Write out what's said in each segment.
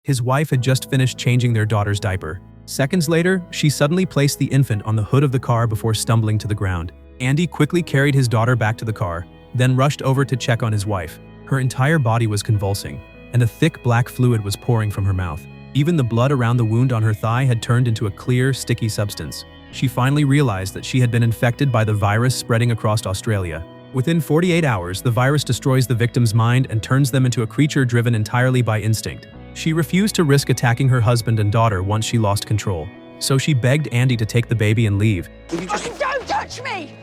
His wife had just finished changing their daughter's diaper. Seconds later, she suddenly placed the infant on the hood of the car before stumbling to the ground. Andy quickly carried his daughter back to the car, then rushed over to check on his wife. Her entire body was convulsing, and a thick black fluid was pouring from her mouth. Even the blood around the wound on her thigh had turned into a clear, sticky substance. She finally realized that she had been infected by the virus spreading across Australia. Within 48 hours, the virus destroys the victim's mind and turns them into a creature driven entirely by instinct. She refused to risk attacking her husband and daughter once she lost control, so she begged Andy to take the baby and leave. Fucking don't touch me!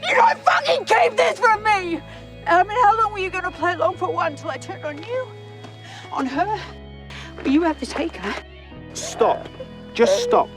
You don't fucking keep this from me! How long were you going to play along for one till I turned on you? On her? Well, you have to take her. Stop. Just stop.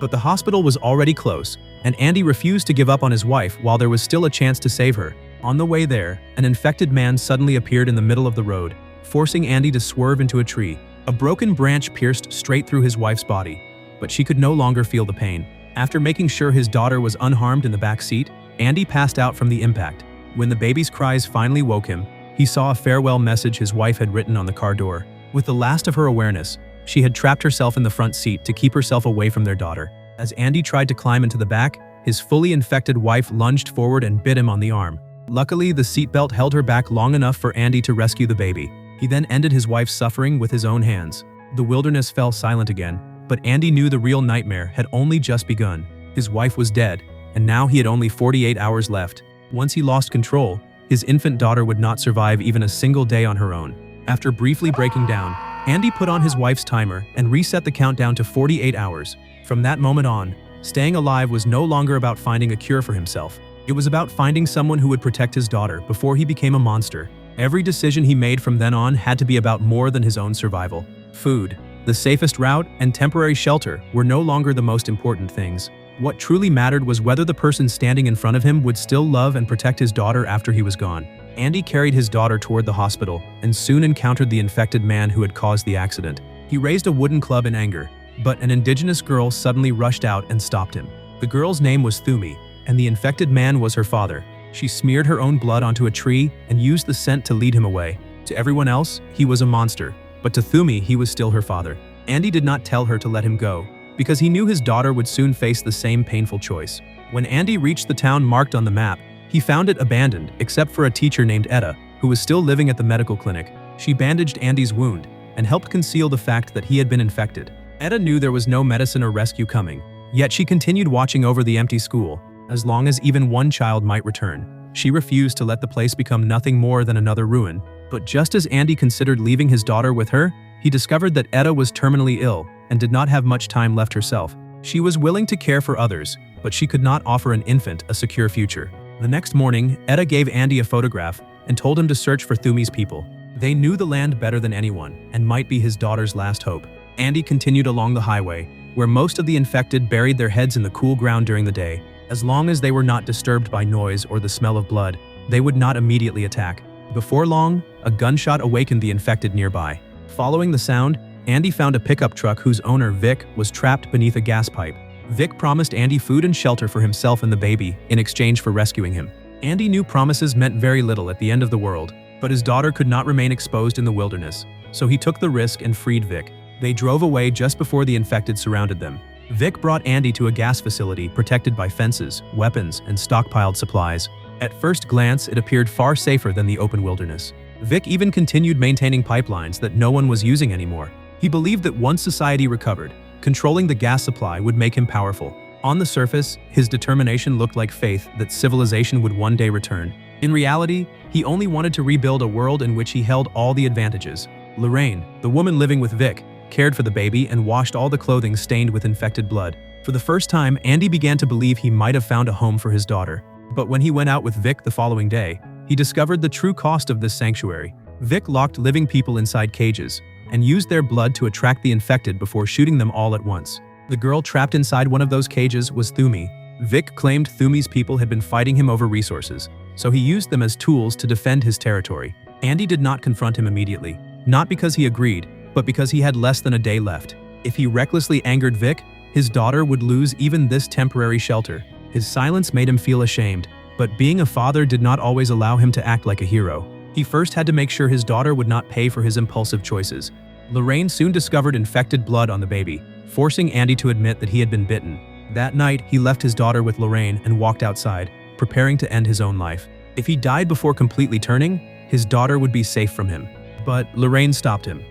But the hospital was already close, and Andy refused to give up on his wife while there was still a chance to save her. On the way there, an infected man suddenly appeared in the middle of the road, forcing Andy to swerve into a tree. A broken branch pierced straight through his wife's body, but she could no longer feel the pain. After making sure his daughter was unharmed in the back seat, Andy passed out from the impact. When the baby's cries finally woke him, he saw a farewell message his wife had written on the car door. With the last of her awareness, she had trapped herself in the front seat to keep herself away from their daughter. As Andy tried to climb into the back, his fully infected wife lunged forward and bit him on the arm. Luckily, the seatbelt held her back long enough for Andy to rescue the baby. He then ended his wife's suffering with his own hands. The wilderness fell silent again, but Andy knew the real nightmare had only just begun. His wife was dead, and now he had only 48 hours left. Once he lost control, his infant daughter would not survive even a single day on her own. After briefly breaking down, Andy put on his wife's timer and reset the countdown to 48 hours. From that moment on, staying alive was no longer about finding a cure for himself. It was about finding someone who would protect his daughter before he became a monster. Every decision he made from then on had to be about more than his own survival. Food, the safest route, and temporary shelter were no longer the most important things. What truly mattered was whether the person standing in front of him would still love and protect his daughter after he was gone. Andy carried his daughter toward the hospital and soon encountered the infected man who had caused the accident. He raised a wooden club in anger, but an Indigenous girl suddenly rushed out and stopped him. The girl's name was Thoomi, and the infected man was her father. She smeared her own blood onto a tree and used the scent to lead him away. To everyone else, he was a monster, but to Thoomi, he was still her father. Andy did not tell her to let him go, because he knew his daughter would soon face the same painful choice. When Andy reached the town marked on the map, he found it abandoned except for a teacher named Etta, who was still living at the medical clinic. She bandaged Andy's wound and helped conceal the fact that he had been infected. Etta knew there was no medicine or rescue coming, yet she continued watching over the empty school. As long as even one child might return, she refused to let the place become nothing more than another ruin. But just as Andy considered leaving his daughter with her, he discovered that Etta was terminally ill and did not have much time left herself. She was willing to care for others, but she could not offer an infant a secure future. The next morning, Etta gave Andy a photograph and told him to search for Thoomi's people. They knew the land better than anyone and might be his daughter's last hope. Andy continued along the highway, where most of the infected buried their heads in the cool ground during the day. As long as they were not disturbed by noise or the smell of blood, they would not immediately attack. Before long, a gunshot awakened the infected nearby. Following the sound, Andy found a pickup truck whose owner, Vic, was trapped beneath a gas pipe. Vic promised Andy food and shelter for himself and the baby in exchange for rescuing him. Andy knew promises meant very little at the end of the world, but his daughter could not remain exposed in the wilderness, so he took the risk and freed Vic. They drove away just before the infected surrounded them. Vic brought Andy to a gas facility protected by fences, weapons, and stockpiled supplies. At first glance, it appeared far safer than the open wilderness. Vic even continued maintaining pipelines that no one was using anymore. He believed that once society recovered, controlling the gas supply would make him powerful. On the surface, his determination looked like faith that civilization would one day return. In reality, he only wanted to rebuild a world in which he held all the advantages. Lorraine, the woman living with Vic, cared for the baby and washed all the clothing stained with infected blood. For the first time, Andy began to believe he might have found a home for his daughter. But when he went out with Vic the following day, he discovered the true cost of this sanctuary. Vic locked living people inside cages and used their blood to attract the infected before shooting them all at once. The girl trapped inside one of those cages was Thoomi. Vic claimed Thoomi's people had been fighting him over resources, so he used them as tools to defend his territory. Andy did not confront him immediately, not because he agreed, but because he had less than a day left. If he recklessly angered Vic, his daughter would lose even this temporary shelter. His silence made him feel ashamed, but being a father did not always allow him to act like a hero. He first had to make sure his daughter would not pay for his impulsive choices. Lorraine soon discovered infected blood on the baby, forcing Andy to admit that he had been bitten. That night, he left his daughter with Lorraine and walked outside, preparing to end his own life. If he died before completely turning, his daughter would be safe from him. But Lorraine stopped him.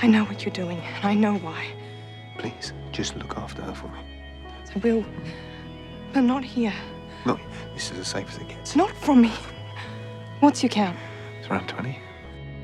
I know what you're doing, and I know why. Please, just look after her for me. I will, but not here. Look, this is as safe as it gets. Not from me. What's your count? It's around 20.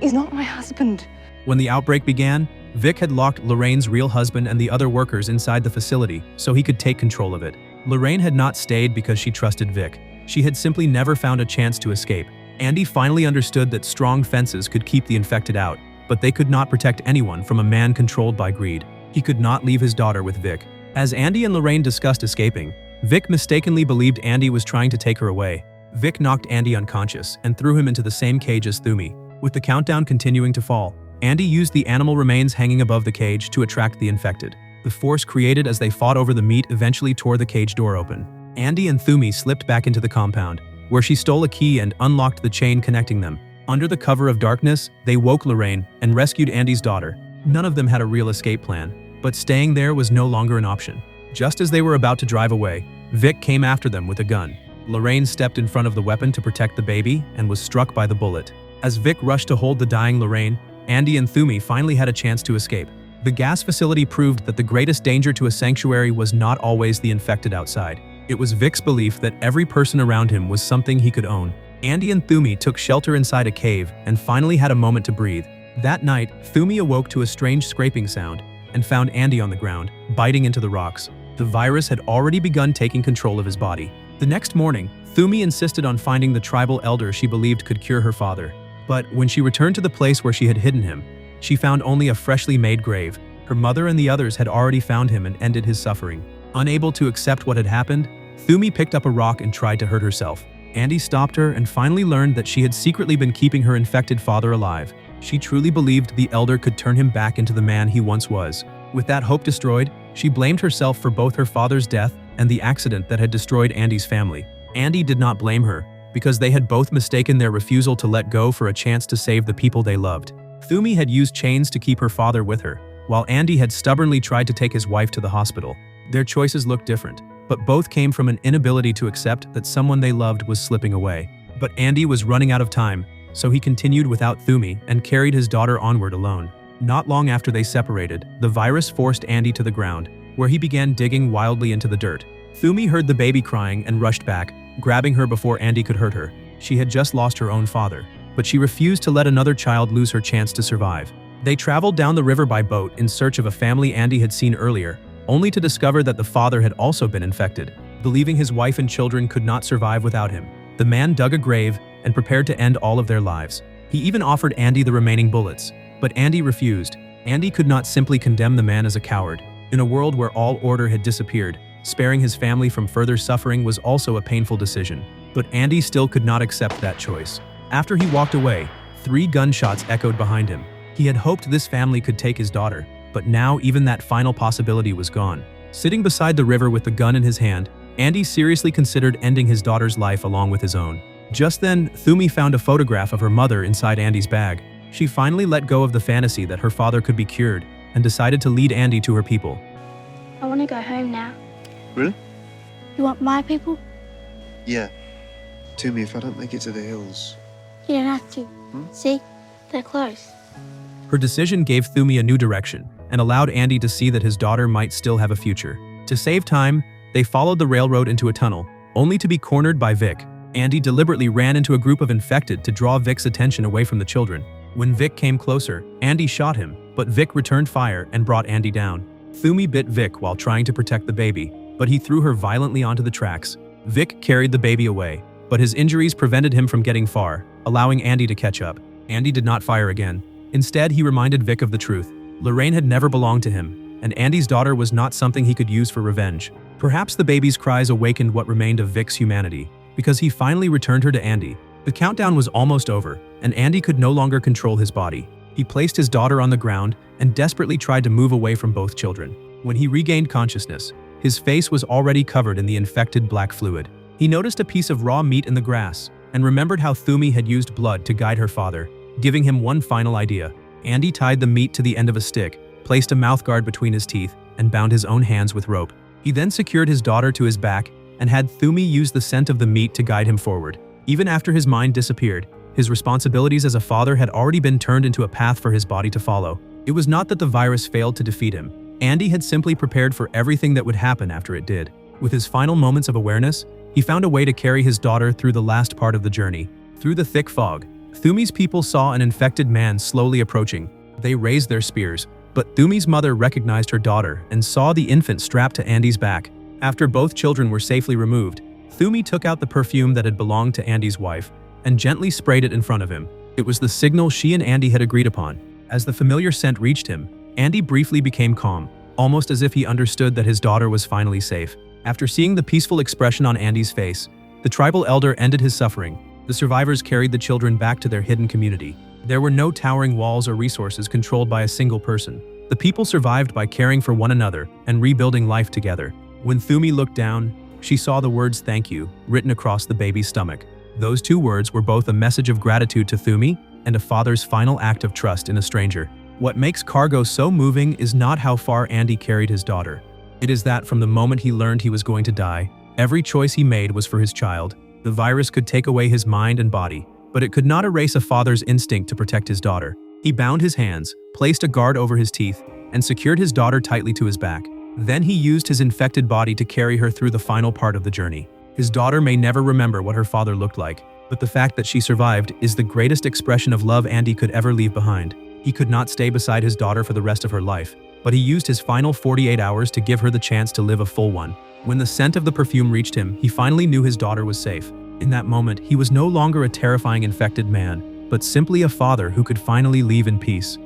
He's not my husband. When the outbreak began, Vic had locked Lorraine's real husband and the other workers inside the facility so he could take control of it. Lorraine had not stayed because she trusted Vic. She had simply never found a chance to escape. Andy finally understood that strong fences could keep the infected out, but they could not protect anyone from a man controlled by greed. He could not leave his daughter with Vic. As Andy and Lorraine discussed escaping, Vic mistakenly believed Andy was trying to take her away. Vic knocked Andy unconscious and threw him into the same cage as Thoomi. With the countdown continuing to fall, Andy used the animal remains hanging above the cage to attract the infected. The force created as they fought over the meat eventually tore the cage door open. Andy and Thoomi slipped back into the compound, where she stole a key and unlocked the chain connecting them. Under the cover of darkness, they woke Lorraine and rescued Andy's daughter. None of them had a real escape plan, but staying there was no longer an option. Just as they were about to drive away, Vic came after them with a gun. Lorraine stepped in front of the weapon to protect the baby and was struck by the bullet. As Vic rushed to hold the dying Lorraine, Andy and Thoomi finally had a chance to escape. The gas facility proved that the greatest danger to a sanctuary was not always the infected outside. It was Vic's belief that every person around him was something he could own. Andy and Thoomi took shelter inside a cave and finally had a moment to breathe. That night, Thoomi awoke to a strange scraping sound and found Andy on the ground, biting into the rocks. The virus had already begun taking control of his body. The next morning, Thoomi insisted on finding the tribal elder she believed could cure her father. But when she returned to the place where she had hidden him, she found only a freshly made grave. Her mother and the others had already found him and ended his suffering. Unable to accept what had happened, Thoomi picked up a rock and tried to hurt herself. Andy stopped her and finally learned that she had secretly been keeping her infected father alive. She truly believed the elder could turn him back into the man he once was. With that hope destroyed, she blamed herself for both her father's death and the accident that had destroyed Andy's family. Andy did not blame her, because they had both mistaken their refusal to let go for a chance to save the people they loved. Thoomi had used chains to keep her father with her, while Andy had stubbornly tried to take his wife to the hospital. Their choices looked different, but both came from an inability to accept that someone they loved was slipping away. But Andy was running out of time, so he continued without Thoomi and carried his daughter onward alone. Not long after they separated, the virus forced Andy to the ground, where he began digging wildly into the dirt. Thoomi heard the baby crying and rushed back, grabbing her before Andy could hurt her. She had just lost her own father, but she refused to let another child lose her chance to survive. They traveled down the river by boat in search of a family Andy had seen earlier, only to discover that the father had also been infected. Believing his wife and children could not survive without him, the man dug a grave and prepared to end all of their lives. He even offered Andy the remaining bullets, but Andy refused. Andy could not simply condemn the man as a coward. In a world where all order had disappeared, sparing his family from further suffering was also a painful decision. But Andy still could not accept that choice. After he walked away, 3 gunshots echoed behind him. He had hoped this family could take his daughter, but now even that final possibility was gone. Sitting beside the river with the gun in his hand, Andy seriously considered ending his daughter's life along with his own. Just then, Thoomi found a photograph of her mother inside Andy's bag. She finally let go of the fantasy that her father could be cured and decided to lead Andy to her people. I want to go home now. Really? You want my people? Yeah. Thoomi, if I don't make it to the hills... You don't have to. See? They're close. Her decision gave Thoomi a new direction and allowed Andy to see that his daughter might still have a future. To save time, they followed the railroad into a tunnel, only to be cornered by Vic. Andy deliberately ran into a group of infected to draw Vic's attention away from the children. When Vic came closer, Andy shot him, but Vic returned fire and brought Andy down. Thoomi bit Vic while trying to protect the baby, but he threw her violently onto the tracks. Vic carried the baby away, but his injuries prevented him from getting far, allowing Andy to catch up. Andy did not fire again. Instead, he reminded Vic of the truth. Lorraine had never belonged to him, and Andy's daughter was not something he could use for revenge. Perhaps the baby's cries awakened what remained of Vic's humanity, because he finally returned her to Andy. The countdown was almost over, and Andy could no longer control his body. He placed his daughter on the ground and desperately tried to move away from both children. When he regained consciousness, his face was already covered in the infected black fluid. He noticed a piece of raw meat in the grass and remembered how Thoomi had used blood to guide her father, giving him one final idea. Andy tied the meat to the end of a stick, placed a mouthguard between his teeth, and bound his own hands with rope. He then secured his daughter to his back and had Thoomi use the scent of the meat to guide him forward. Even after his mind disappeared, his responsibilities as a father had already been turned into a path for his body to follow. It was not that the virus failed to defeat him. Andy had simply prepared for everything that would happen after it did. With his final moments of awareness, he found a way to carry his daughter through the last part of the journey. Through the thick fog, Thoomi's people saw an infected man slowly approaching. They raised their spears, but Thoomi's mother recognized her daughter and saw the infant strapped to Andy's back. After both children were safely removed, Thoomi took out the perfume that had belonged to Andy's wife and gently sprayed it in front of him. It was the signal she and Andy had agreed upon. As the familiar scent reached him, Andy briefly became calm, almost as if he understood that his daughter was finally safe. After seeing the peaceful expression on Andy's face, the tribal elder ended his suffering. The survivors carried the children back to their hidden community. There were no towering walls or resources controlled by a single person. The people survived by caring for one another and rebuilding life together. When Thoomi looked down, she saw the words "thank you" written across the baby's stomach. Those two words were both a message of gratitude to Thoomi and a father's final act of trust in a stranger. What makes Cargo so moving is not how far Andy carried his daughter. It is that from the moment he learned he was going to die, every choice he made was for his child. The virus could take away his mind and body, but it could not erase a father's instinct to protect his daughter. He bound his hands, placed a guard over his teeth, and secured his daughter tightly to his back. Then he used his infected body to carry her through the final part of the journey. His daughter may never remember what her father looked like, but the fact that she survived is the greatest expression of love Andy could ever leave behind. He could not stay beside his daughter for the rest of her life, but he used his final 48 hours to give her the chance to live a full one. When the scent of the perfume reached him, he finally knew his daughter was safe. In that moment, he was no longer a terrifying infected man, but simply a father who could finally leave in peace.